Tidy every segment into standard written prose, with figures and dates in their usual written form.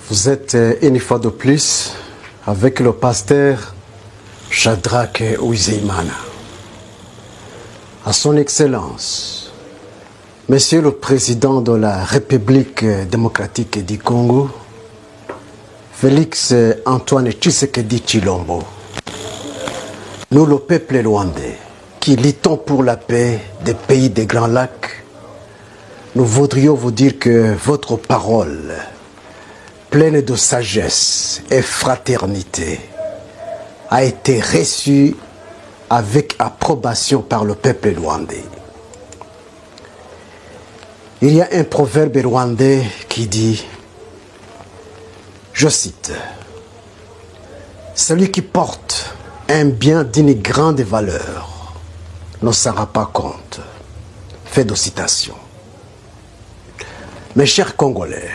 Vous êtes une fois de plus avec le pasteur Shadrach Uwizeyimana. À son Excellence, Monsieur le Président de la République démocratique du Congo, Félix Antoine Tshisekedi Tshilombo, nous le peuple rwandais, qui luttons pour la paix des pays des Grands Lacs, nous voudrions vous dire que votre parole, pleine de sagesse et fraternité, a été reçue avec approbation par le peuple rwandais. Il y a un proverbe rwandais qui dit, je cite, « Celui qui porte un bien d'une grande valeur ne s'en rend pas compte. » Fait de citation. Mes chers Congolais,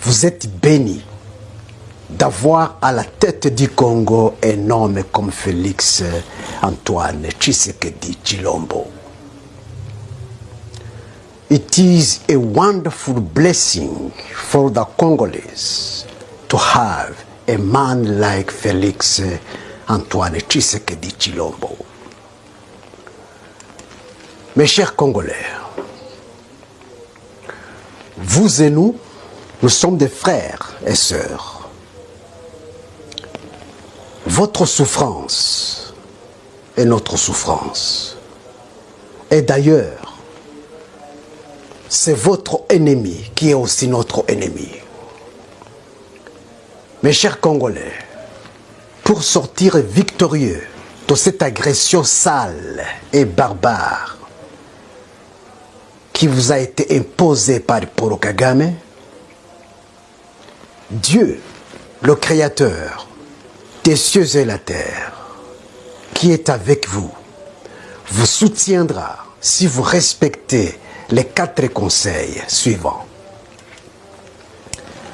vous êtes bénis d'avoir à la tête du Congo un homme comme Félix Antoine Tshisekedi Tshilombo. It is a wonderful blessing for the Congolese to have a man like Félix Antoine Tshisekedi Tshilombo. Mes chers Congolais, vous et nous sommes des frères et sœurs. Votre souffrance est notre souffrance. Et d'ailleurs, c'est votre ennemi qui est aussi notre ennemi. Mes chers Congolais, pour sortir victorieux de cette agression sale et barbare qui vous a été imposée par Paul Kagame, Dieu, le Créateur des cieux et la terre, qui est avec vous, vous soutiendra si vous respectez les 4 conseils suivants.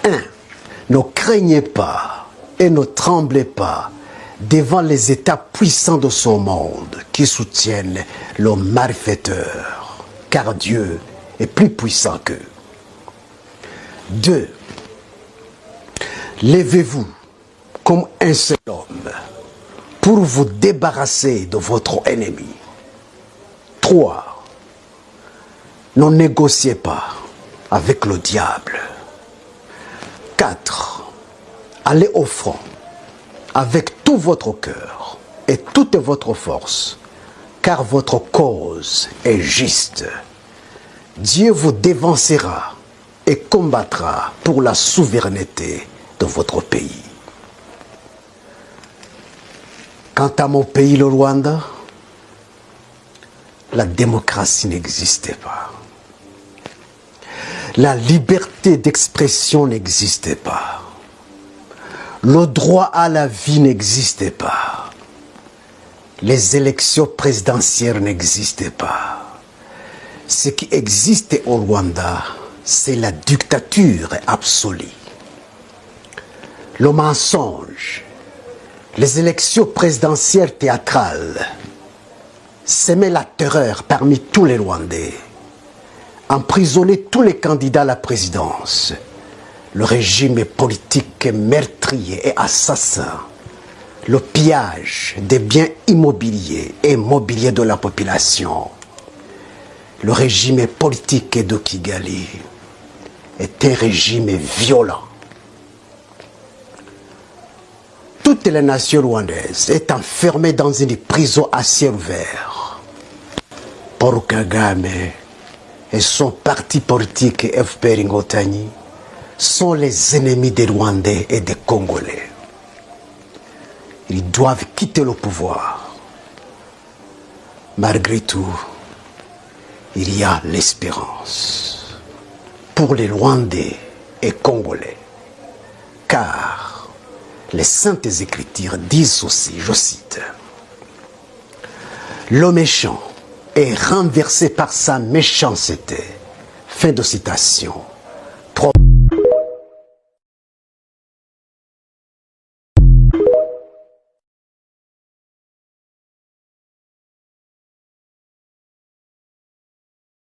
1. Ne craignez pas et ne tremblez pas devant les États puissants de ce monde qui soutiennent le malfaiteur, car Dieu est plus puissant qu'eux. 2. Levez-vous comme un seul homme pour vous débarrasser de votre ennemi. 3. Ne négociez pas avec le diable. 4. Allez au front avec tout votre cœur et toute votre force, car votre cause est juste. Dieu vous dévancera et combattra pour la souveraineté de votre pays. Quant à mon pays, le Rwanda, la démocratie n'existait pas. La liberté d'expression n'existait pas. Le droit à la vie n'existait pas. Les élections présidentielles n'existaient pas. Ce qui existait au Rwanda, c'est la dictature absolue. Le mensonge, les élections présidentielles théâtrales semaient la terreur parmi tous les Rwandais, emprisonnaient tous les candidats à la présidence. Le régime politique meurtrier et assassin, le pillage des biens immobiliers et mobiliers de la population. Le régime politique de Kigali est un régime violent. Toutes les nations rwandaises sont enfermées dans une prison à ciel ouvert. Paul Kagame et son parti politique FPR Ngotani sont les ennemis des Rwandais et des Congolais. Ils doivent quitter le pouvoir. Malgré tout, il y a l'espérance pour les Rwandais et Congolais. Car les Saintes Écritures disent aussi, je cite, « Le méchant est renversé par sa méchanceté. » Fin de citation.